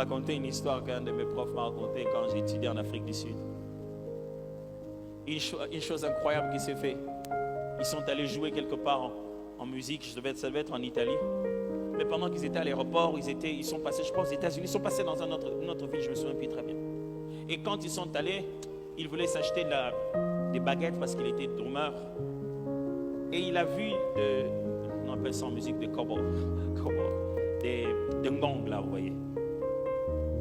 raconter une histoire qu'un de mes profs m'a racontée quand j'ai étudié en Afrique du Sud. Une chose incroyable qui s'est faite. Ils sont allés jouer quelque part en musique, ça devait être en Italie. Mais pendant qu'ils étaient à l'aéroport, ils sont passés, je pense, aux États-Unis, ils sont passés dans une autre ville, je me souviens plus très bien. Et quand ils sont allés, ils voulaient s'acheter des baguettes parce qu'il était drummer. Et il a vu, on appelle ça en musique des cowboys, des gongs là, vous voyez.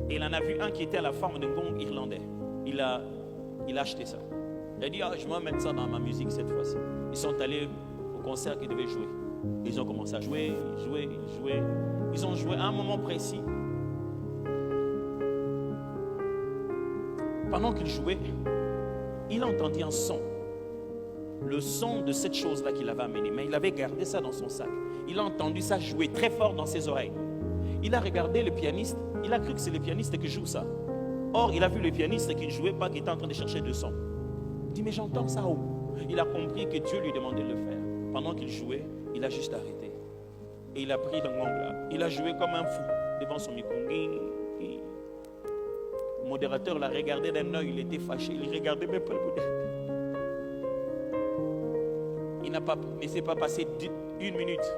Et il en a vu un qui était à la forme d'un gong irlandais. Il a acheté ça. Il a dit, je vais mettre ça dans ma musique cette fois-ci. Ils sont allés au concert qu'ils devaient jouer. Ils ont commencé à jouer. Ils ont joué à un moment précis. Pendant qu'ils jouaient, il a entendu un son. Le son de cette chose-là qu'il avait amené. Mais il avait gardé ça dans son sac. Il a entendu ça jouer très fort dans ses oreilles. Il a regardé le pianiste. Il a cru que c'est le pianiste qui joue ça. Or, il a vu le pianiste qui ne jouait pas, qui était en train de chercher de son. Il dit, mais j'entends ça où? Il a compris que Dieu lui demandait de le faire. Pendant qu'il jouait, il a juste arrêté. Et il a pris le gong là. Il a joué comme un fou devant son micro. Le modérateur l'a regardé d'un œil, il était fâché. Il regardait même pas le modérateur. Il ne s'est pas passé une minute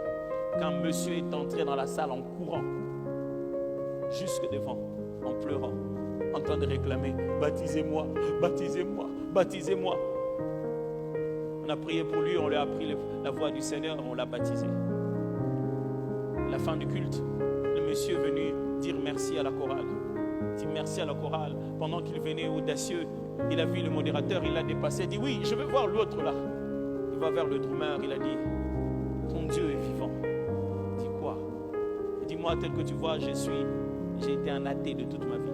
quand monsieur est entré dans la salle en courant, jusque devant, en pleurant, en train de réclamer, baptisez-moi, baptisez-moi, baptisez-moi. On a prié pour lui, on lui a appris la voix du Seigneur, on l'a baptisé. À la fin du culte, le monsieur est venu dire merci à la chorale. Il dit merci à la chorale. Pendant qu'il venait audacieux, il a vu le modérateur, il l'a dépassé, il dit oui, je veux voir l'autre là. Il va vers le drummer, il a dit, ton Dieu est vivant. Il dit quoi? Il dit, moi tel que tu vois, j'ai été un athée de toute ma vie.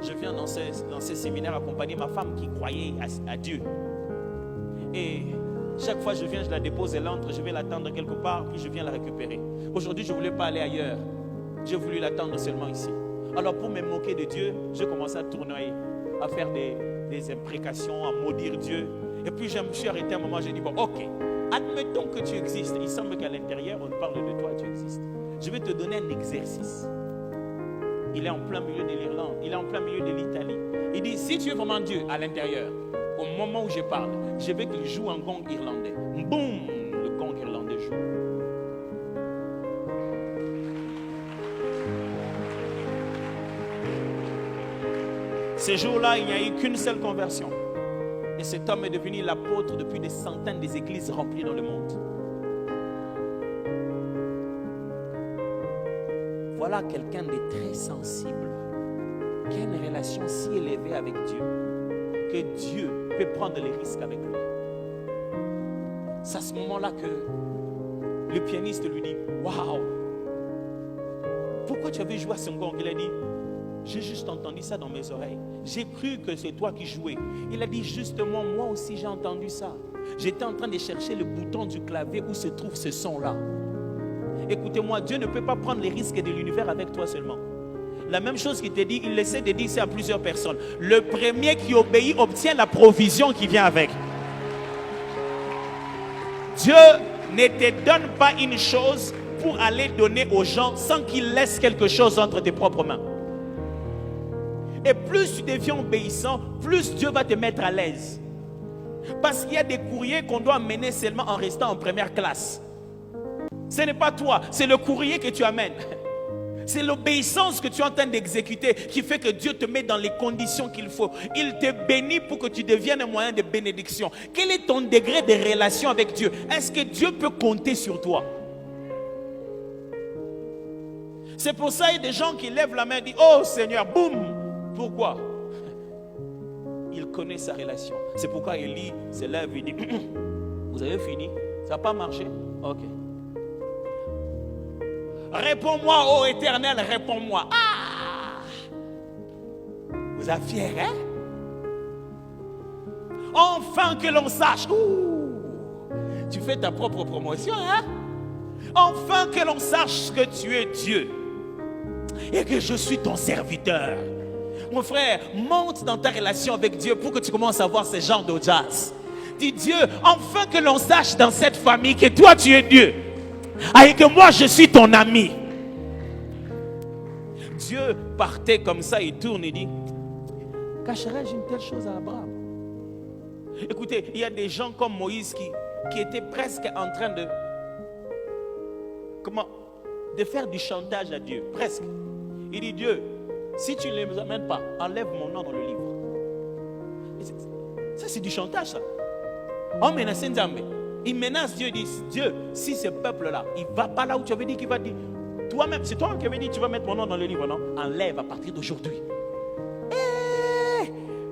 Je viens dans ces séminaires accompagner ma femme qui croyait à Dieu. Et chaque fois que je viens, je la dépose, elle entre, je vais l'attendre quelque part, puis je viens la récupérer. Aujourd'hui, je ne voulais pas aller ailleurs. J'ai voulu l'attendre seulement ici. Alors pour me moquer de Dieu, j'ai commencé à tourner, à faire des imprécations, à maudire Dieu. Et puis je me suis arrêté un moment, j'ai dit, bon, ok, admettons que tu existes. Il semble qu'à l'intérieur, on parle de toi, tu existes. Je vais te donner un exercice. Il est en plein milieu de l'Irlande, il est en plein milieu de l'Italie. Il dit, si tu es vraiment Dieu à l'intérieur, au moment où je parle, je veux qu'il joue un gong irlandais. Boum, le gong irlandais joue. Ces jours-là, il n'y a eu qu'une seule conversion. Et cet homme est devenu l'apôtre depuis des centaines des églises remplies dans le monde. Voilà quelqu'un de très sensible, qui a une relation si élevée avec Dieu, que Dieu peut prendre les risques avec lui. C'est à ce moment-là que le pianiste lui dit, waouh, pourquoi tu avais joué à ce gong? Il a dit, j'ai juste entendu ça dans mes oreilles. J'ai cru que c'est toi qui jouais. Il a dit, justement, moi aussi j'ai entendu ça. J'étais en train de chercher le bouton du clavier où se trouve ce son-là. Écoutez-moi, Dieu ne peut pas prendre les risques de l'univers avec toi seulement. La même chose qu'il te dit, il essaie de dire ça à plusieurs personnes. Le premier qui obéit obtient la provision qui vient avec. Dieu ne te donne pas une chose pour aller donner aux gens sans qu'il laisse quelque chose entre tes propres mains. Et plus tu deviens obéissant, plus Dieu va te mettre à l'aise. Parce qu'il y a des courriers qu'on doit mener seulement en restant en première classe. Ce n'est pas toi, c'est le courrier que tu amènes. C'est l'obéissance que tu es en train d'exécuter qui fait que Dieu te met dans les conditions qu'il faut. Il te bénit pour que tu deviennes un moyen de bénédiction. Quel est ton degré de relation avec Dieu? Est-ce que Dieu peut compter sur toi? C'est pour ça qu'il y a des gens qui lèvent la main et disent, oh Seigneur, boum. Pourquoi? Il connaît sa relation. C'est pourquoi Élie se lève et dit, vous avez fini? Ça n'a pas marché? Ok. Réponds-moi, ô Éternel, réponds-moi. Ah! Vous êtes fiers, hein? Enfin que l'on sache. Ouh! Tu fais ta propre promotion, hein? Enfin que l'on sache que tu es Dieu et que je suis ton serviteur. Mon frère, monte dans ta relation avec Dieu pour que tu commences à voir ce genre d'audace. Dis Dieu, enfin que l'on sache dans cette famille que toi tu es Dieu et que moi je suis ton ami. Dieu partait comme ça, il tourne et dit, cacherai-je une telle chose à Abraham? Écoutez, il y a des gens comme Moïse qui étaient presque en train de faire du chantage à Dieu, presque. Il dit, Dieu, si tu ne les amènes pas, enlève mon nom dans le livre. Ça, c'est du chantage, ça. Oh, il menace Dieu, il dit, Dieu, si ce peuple-là, il ne va pas là où tu avais dit qu'il va dire, toi-même, c'est toi qui avais dit, tu vas mettre mon nom dans le livre, non? Enlève à partir d'aujourd'hui.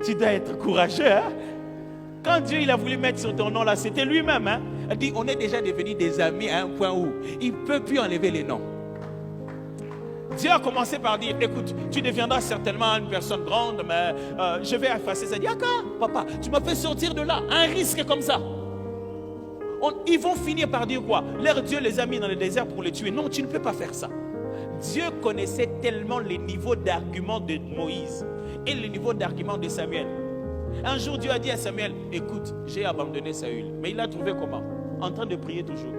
Tu dois être courageux, hein? Quand Dieu il a voulu mettre sur ton nom là, c'était lui-même. Hein? Il dit, on est déjà devenus des amis à un point où il ne peut plus enlever les noms. Dieu a commencé par dire, écoute, tu deviendras certainement une personne grande, mais je vais effacer ça. Il dit, d'accord, papa, tu m'as fait sortir de là, un risque comme ça. Ils vont finir par dire quoi? Leur Dieu les a mis dans le désert pour les tuer. Non, tu ne peux pas faire ça. Dieu connaissait tellement les niveaux d'argument de Moïse et le niveau d'argument de Samuel. Un jour, Dieu a dit à Samuel, écoute, j'ai abandonné Saül. Mais il l'a trouvé comment? En train de prier toujours.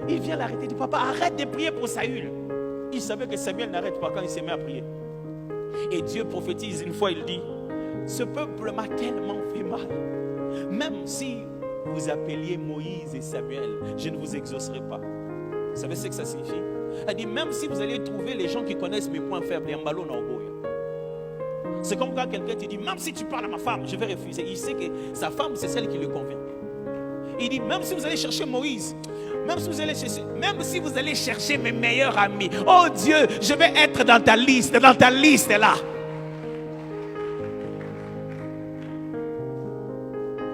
Il vient l'arrêter, il dit, papa, arrête de prier pour Saül. Il savait que Samuel n'arrête pas quand il s'est mis à prier. Et Dieu prophétise une fois, il dit, ce peuple m'a tellement fait mal. Même si vous appeliez Moïse et Samuel, je ne vous exaucerai pas. Vous savez ce que ça signifie? Il dit, même si vous allez trouver les gens qui connaissent mes points faibles, les mbalo n'envoient. C'est comme quand quelqu'un te dit, même si tu parles à ma femme, je vais refuser. Il sait que sa femme, c'est celle qui lui convient. Il dit, même si vous allez chercher Moïse, même si vous allez chercher mes meilleurs amis, oh Dieu, je vais être dans ta liste là.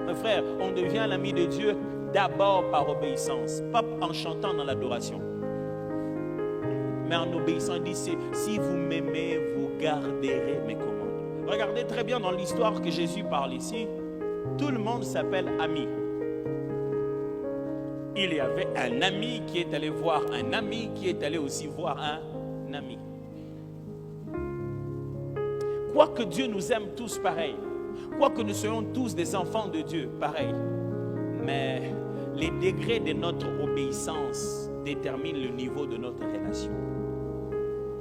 Mes frères, on devient l'ami de Dieu d'abord par obéissance, pas en chantant dans l'adoration. Mais en obéissant, il dit, si vous m'aimez, vous garderez mes commandements. Regardez très bien dans l'histoire que Jésus parle ici, tout le monde s'appelle ami. Il y avait un ami qui est allé voir un ami qui est allé aussi voir un ami. Quoique Dieu nous aime tous pareil, quoique nous soyons tous des enfants de Dieu pareil, mais les degrés de notre obéissance déterminent le niveau de notre relation.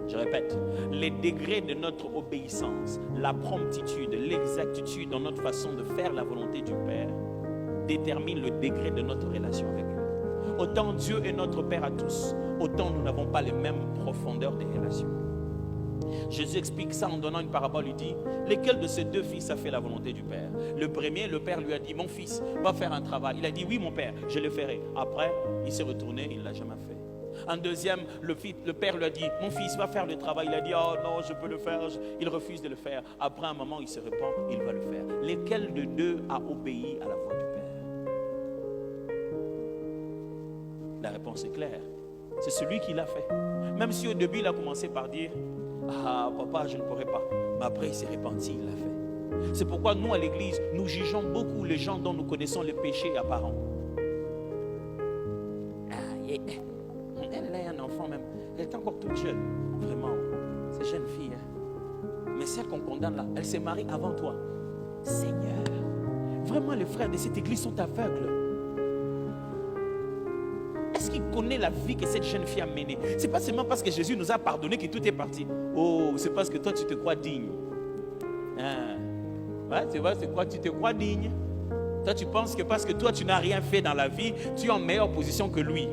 Je répète, les degrés de notre obéissance, la promptitude, l'exactitude dans notre façon de faire la volonté du Père déterminent le degré de notre relation avec lui. Autant Dieu est notre Père à tous, autant nous n'avons pas les mêmes profondeurs de relations. Jésus explique ça en donnant une parabole. Il dit, lequel de ces deux fils a fait la volonté du Père? Le premier, le Père lui a dit, mon fils va faire un travail. Il a dit, oui mon Père, je le ferai. Après, il s'est retourné, il ne l'a jamais fait. Un deuxième, le Père lui a dit, mon fils va faire le travail. Il a dit, oh non, je peux le faire. Il refuse de le faire. Après un moment, il se repent, il va le faire. Lequel de deux a obéi à la voix du Père? La réponse est claire. C'est celui qui l'a fait. Même si au début, il a commencé par dire, ah papa, je ne pourrais pas. Mais après, il s'est repenti, il l'a fait. C'est pourquoi nous, à l'église, nous jugeons beaucoup les gens dont nous connaissons les péchés apparents. Elle a un enfant même. Elle est encore toute jeune. Vraiment, c'est jeune fille. Mais celle qu'on condamne là, elle s'est mariée avant toi. Seigneur, vraiment les frères de cette église sont aveugles. Est-ce qu'il connaît la vie que cette jeune fille a menée? C'est pas seulement parce que Jésus nous a pardonné que tout est parti. Oh, c'est parce que toi tu te crois digne. Ouais, tu vois, c'est quoi? Tu te crois digne. Toi tu penses que parce que toi tu n'as rien fait dans la vie, tu es en meilleure position que lui.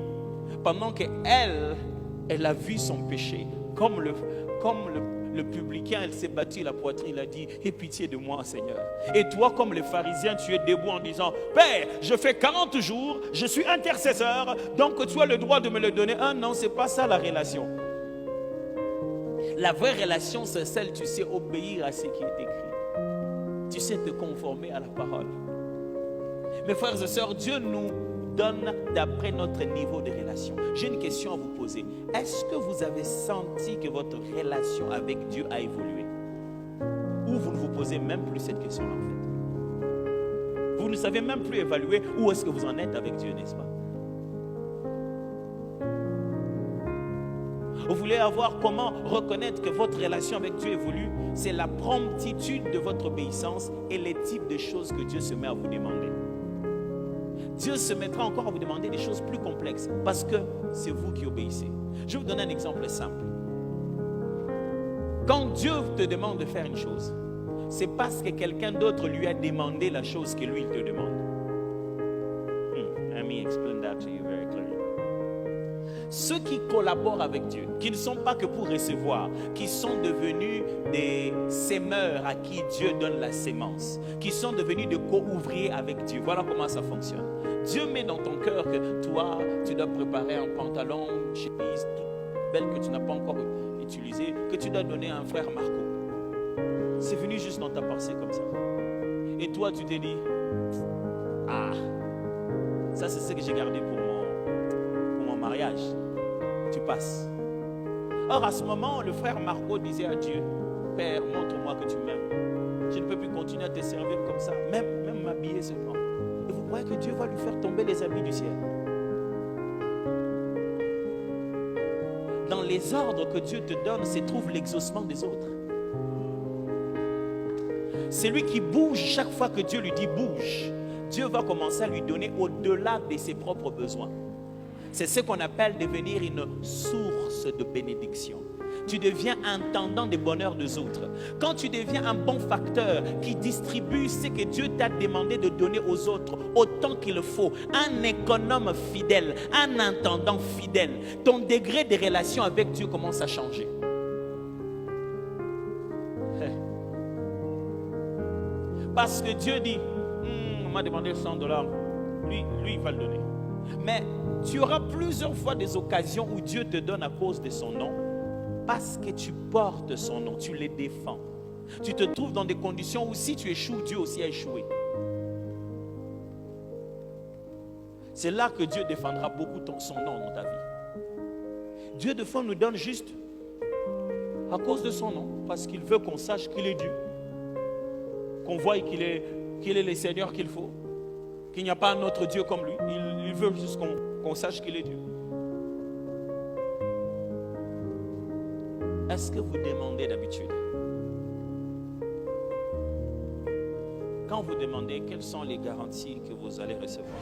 Pendant qu'elle a vu son péché, comme le publicain, elle s'est battue la poitrine, il a dit, aie pitié de moi, Seigneur. Et toi, comme les pharisiens, tu es debout en disant, Père, je fais 40 jours, je suis intercesseur, donc tu as le droit de me le donner. Ah non, c'est pas ça la relation. La vraie relation, c'est celle, tu sais obéir à ce qui est écrit. Tu sais te conformer à la parole. Mes frères et sœurs, Dieu nous donne d'après notre niveau de relation. J'ai une question à vous poser. Est-ce que vous avez senti que votre relation avec Dieu a évolué? Ou vous ne vous posez même plus cette question-là en fait? Vous ne savez même plus évaluer où est-ce que vous en êtes avec Dieu, n'est-ce pas? Vous voulez avoir comment reconnaître que votre relation avec Dieu évolue? C'est la promptitude de votre obéissance et les types de choses que Dieu se met à vous demander. Dieu se mettra encore à vous demander des choses plus complexes parce que c'est vous qui obéissez. Je vais vous donner un exemple simple. Quand Dieu te demande de faire une chose, c'est parce que quelqu'un d'autre lui a demandé la chose que lui il te demande. Let me explain that to you very clearly. Ceux qui collaborent avec Dieu, qui ne sont pas que pour recevoir, qui sont devenus des sémeurs à qui Dieu donne la sémence, qui sont devenus des co-ouvriers avec Dieu. Voilà comment ça fonctionne. Dieu met dans ton cœur que toi, tu dois préparer un pantalon, une chemise toute belle que tu n'as pas encore utilisée, que tu dois donner à un frère Marco. C'est venu juste dans ta pensée comme ça. Et toi, tu t'es dit, ah, ça c'est ce que j'ai gardé pour mon mariage. Tu passes. Or, à ce moment, le frère Marco disait à Dieu, Père, montre-moi que tu m'aimes. Je ne peux plus continuer à te servir comme ça, même m'habiller seulement. Et vous croyez que Dieu va lui faire tomber les habits du ciel? Dans les ordres que Dieu te donne, se trouve l'exaucement des autres. C'est lui qui bouge chaque fois que Dieu lui dit bouge. Dieu va commencer à lui donner au-delà de ses propres besoins. C'est ce qu'on appelle devenir une source de bénédiction. Tu deviens intendant des bonheurs des autres. Quand tu deviens un bon facteur qui distribue ce que Dieu t'a demandé de donner aux autres autant qu'il le faut, un économe fidèle, un intendant fidèle, ton degré de relation avec Dieu commence à changer. Parce que Dieu dit, on m'a demandé $100, lui il va le donner. Mais tu auras plusieurs fois des occasions où Dieu te donne à cause de son nom, parce que tu portes son nom, tu les défends. Tu te trouves dans des conditions où si tu échoues, Dieu aussi a échoué. C'est là que Dieu défendra beaucoup son nom dans ta vie. Dieu de fois nous donne juste à cause de son nom, parce qu'il veut qu'on sache qu'il est Dieu, qu'on voie qu'il est le Seigneur qu'il faut, qu'il n'y a pas un autre Dieu comme lui. Il veut juste qu'on sache qu'il est Dieu. Est-ce que vous demandez d'habitude? Quand vous demandez, quelles sont les garanties que vous allez recevoir?